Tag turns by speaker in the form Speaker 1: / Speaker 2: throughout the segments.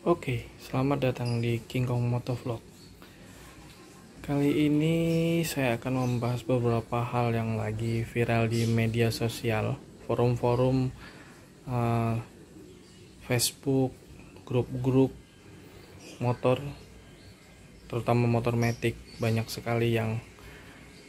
Speaker 1: Oke, selamat datang di King Kong Motovlog. Kali ini saya akan membahas beberapa hal yang lagi viral di media sosial, forum-forum, Facebook, grup-grup motor, terutama motor matic. Banyak sekali yang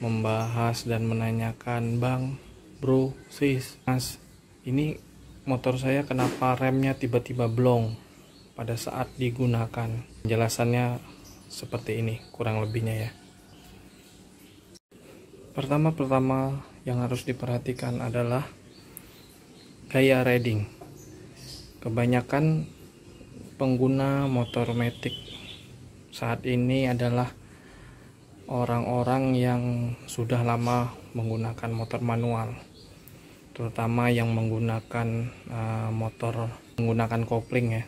Speaker 1: membahas dan menanyakan, "Bang, bro, sis, mas, ini motor saya kenapa remnya tiba-tiba blong pada saat digunakan?" Penjelasannya seperti ini kurang lebihnya ya. Pertama yang harus diperhatikan adalah gaya riding. Kebanyakan pengguna motor matic saat ini adalah orang-orang yang sudah lama menggunakan motor manual, terutama yang menggunakan motor menggunakan kopling ya.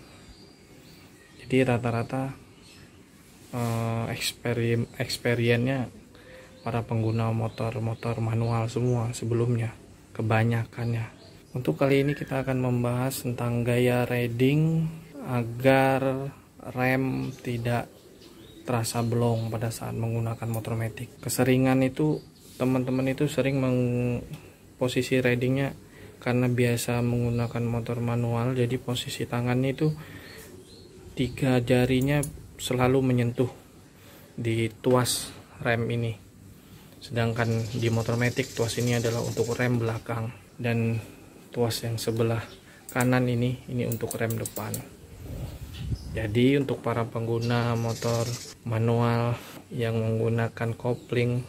Speaker 1: Jadi rata-rata experience-nya para pengguna motor manual semua sebelumnya, kebanyakannya. Untuk kali ini kita akan membahas tentang gaya riding agar rem tidak terasa blong pada saat menggunakan motor matic. Keseringan itu teman-teman itu sering posisi ridingnya karena biasa menggunakan motor manual, jadi posisi tangannya itu 3 jarinya selalu menyentuh di tuas rem ini, sedangkan di motor matic tuas ini adalah untuk rem belakang dan tuas yang sebelah kanan ini untuk rem depan. Jadi untuk para pengguna motor manual yang menggunakan kopling,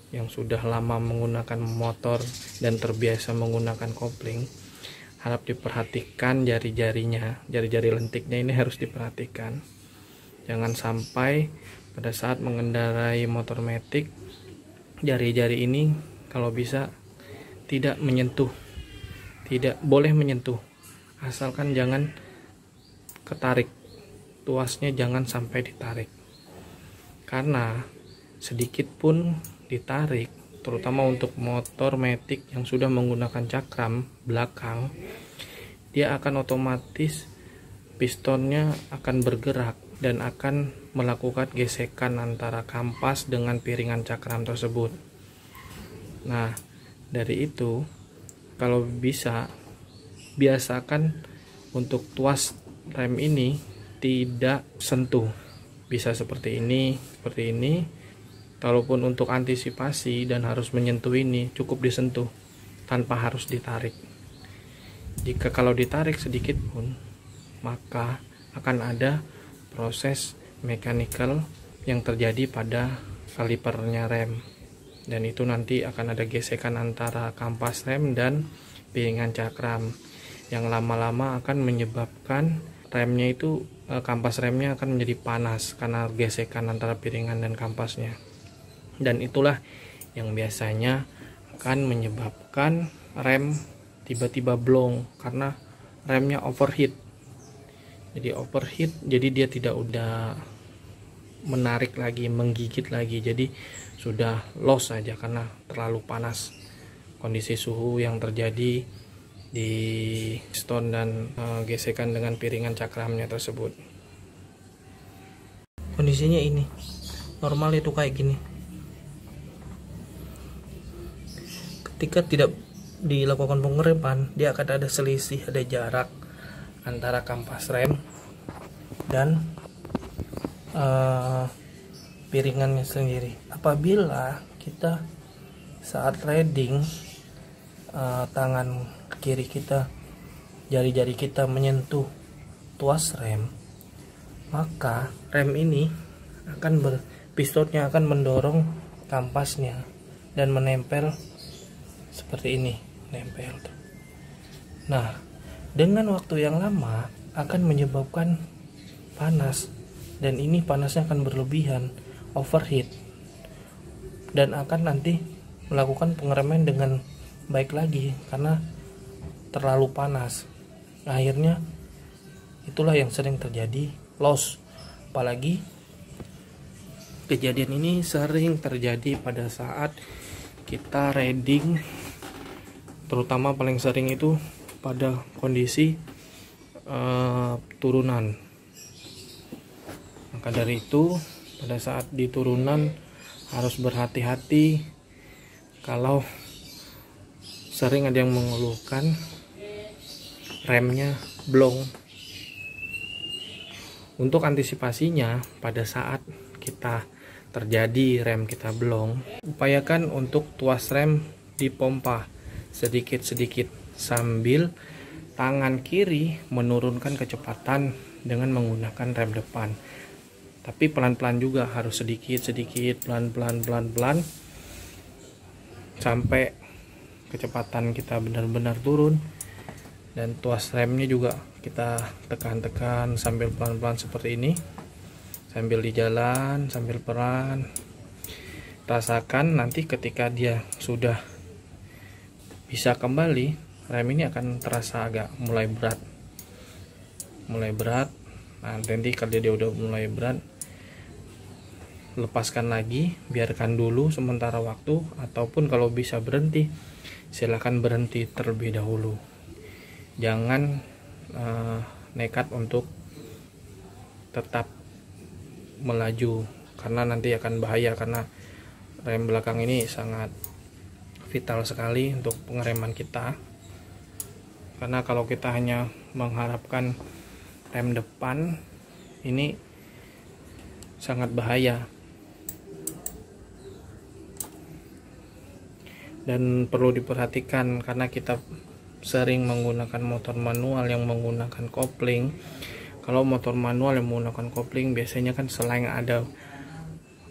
Speaker 1: yang sudah lama menggunakan motor dan terbiasa menggunakan kopling, harap diperhatikan jari-jari lentiknya ini harus diperhatikan. Jangan sampai pada saat mengendarai motor matic jari-jari ini kalau bisa tidak boleh menyentuh, asalkan jangan ketarik, tuasnya jangan sampai ditarik, karena sedikit pun ditarik, terutama untuk motor matic yang sudah menggunakan cakram belakang, dia akan otomatis pistonnya akan bergerak dan akan melakukan gesekan antara kampas dengan piringan cakram tersebut. Nah, dari itu kalau bisa biasakan untuk tuas rem ini tidak sentuh, bisa seperti ini. Kalaupun untuk antisipasi dan harus menyentuh ini, cukup disentuh tanpa harus ditarik. Jika kalau ditarik sedikit pun, maka akan ada proses mechanical yang terjadi pada kalipernya rem, dan itu nanti akan ada gesekan antara kampas rem dan piringan cakram yang lama-lama akan menyebabkan remnya itu, kampas remnya akan menjadi panas karena gesekan antara piringan dan kampasnya. Dan itulah yang biasanya akan menyebabkan rem tiba-tiba blong karena remnya overheat. Jadi overheat, jadi dia tidak udah menarik lagi, menggigit lagi, jadi sudah loss saja karena terlalu panas kondisi suhu yang terjadi di piston dan gesekan dengan piringan cakramnya tersebut. Kondisinya ini normal itu kayak gini. Ketika tidak dilakukan pengereman, dia akan ada selisih, ada jarak antara kampas rem dan piringannya sendiri. Apabila kita saat riding, tangan kiri kita, jari-jari kita menyentuh tuas rem, maka rem ini pistonnya akan mendorong kampasnya dan menempel seperti ini, nempel. Nah, dengan waktu yang lama akan menyebabkan panas, dan ini panasnya akan berlebihan, overheat, dan akan nanti melakukan pengereman dengan baik lagi karena terlalu panas. Akhirnya itulah yang sering terjadi, loss. Apalagi kejadian ini sering terjadi pada saat kita riding, terutama paling sering itu pada kondisi turunan. Maka dari itu pada saat di turunan harus berhati-hati kalau sering ada yang mengeluhkan remnya blong. Untuk antisipasinya, pada saat kita terjadi rem kita blong, upayakan untuk tuas rem dipompa sedikit-sedikit sambil tangan kiri menurunkan kecepatan dengan menggunakan rem depan. Tapi pelan-pelan juga, harus sedikit-sedikit, pelan-pelan sampai kecepatan kita benar-benar turun. Dan tuas remnya juga kita tekan-tekan sambil pelan-pelan seperti ini, sambil di jalan, sambil pelan. Rasakan nanti ketika dia sudah bisa kembali, rem ini akan terasa agak mulai berat. Nah, nanti kalau dia udah mulai berat, lepaskan lagi, biarkan dulu sementara waktu, ataupun kalau bisa berhenti, silakan berhenti terlebih dahulu. Jangan nekat untuk tetap melaju, karena nanti akan bahaya, karena rem belakang ini sangat vital sekali untuk pengereman kita. Karena kalau kita hanya mengharapkan rem depan, ini sangat bahaya. Dan perlu diperhatikan karena kita sering menggunakan motor manual yang menggunakan kopling. Kalau motor manual yang menggunakan kopling, biasanya kan selain ada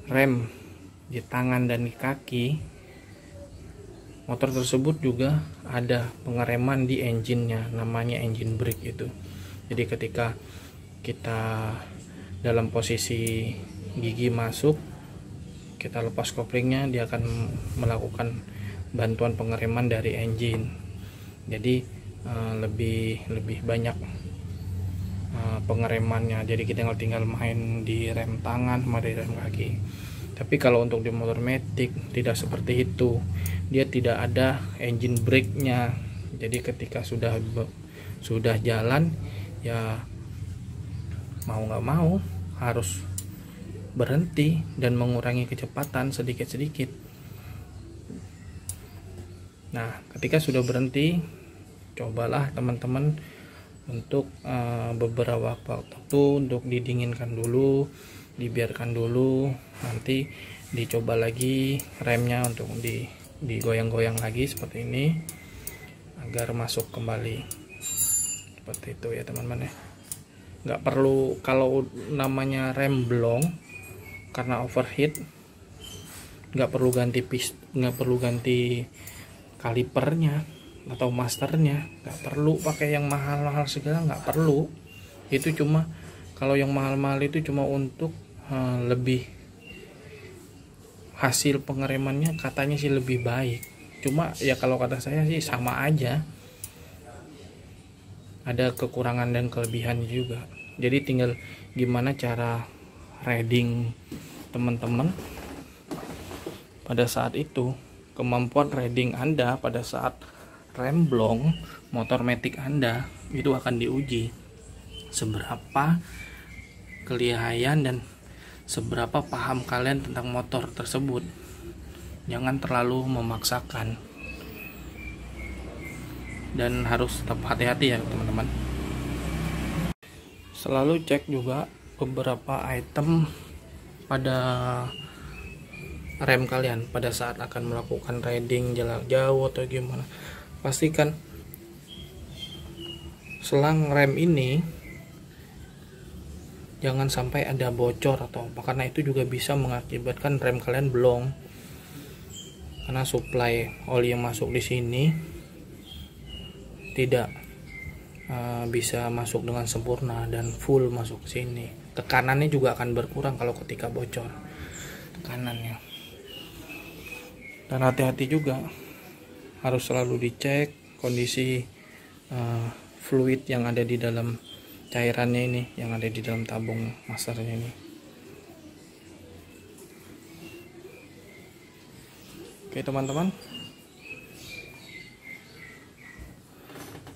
Speaker 1: rem di tangan dan di kaki, motor tersebut juga ada pengereman di engine-nya, namanya engine brake itu. Jadi ketika kita dalam posisi gigi masuk, kita lepas koplingnya, dia akan melakukan bantuan pengereman dari engine. Jadi lebih banyak pengeremannya. Jadi kita tinggal main di rem tangan sama di rem kaki. Tapi kalau untuk di motor matic tidak seperti itu. Dia tidak ada engine brake-nya. Jadi ketika sudah jalan, ya mau nggak mau harus berhenti dan mengurangi kecepatan sedikit-sedikit. Nah, ketika sudah berhenti, cobalah teman-teman untuk beberapa waktu untuk didinginkan dulu, dibiarkan dulu, nanti dicoba lagi remnya untuk digoyang-goyang lagi seperti ini agar masuk kembali. Seperti itu ya teman-teman ya. Nggak perlu, kalau namanya rem blong karena overheat, nggak perlu ganti kalipernya atau masternya, nggak perlu pakai yang mahal-mahal segala, nggak perlu. Itu cuma, kalau yang mahal-mahal itu cuma untuk lebih hasil pengeremannya katanya sih lebih baik. Cuma ya kalau kata saya sih sama aja, ada kekurangan dan kelebihan juga. Jadi tinggal gimana cara riding teman-teman pada saat itu. Kemampuan riding Anda pada saat rem blong motor matic Anda itu akan diuji seberapa kelihayan dan seberapa paham kalian tentang motor tersebut. Jangan terlalu memaksakan dan harus tetap hati-hati ya teman-teman. Selalu cek juga beberapa item pada rem kalian pada saat akan melakukan riding jarak jauh atau gimana. Pastikan selang rem ini jangan sampai ada bocor atau apa, karena itu juga bisa mengakibatkan rem kalian blong. Karena suplai oli yang masuk di sini tidak bisa masuk dengan sempurna dan full masuk ke sini. Tekanannya juga akan berkurang kalau ketika bocor tekanannya. Dan hati-hati juga, harus selalu dicek kondisi fluid yang ada di dalam cairannya ini, yang ada di dalam tabung masternya ini. Oke teman-teman,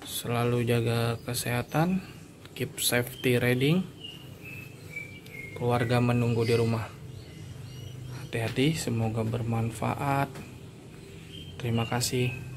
Speaker 1: selalu jaga kesehatan, keep safety riding. keluarga menunggu di rumah. Hati-hati, semoga bermanfaat. Terima kasih.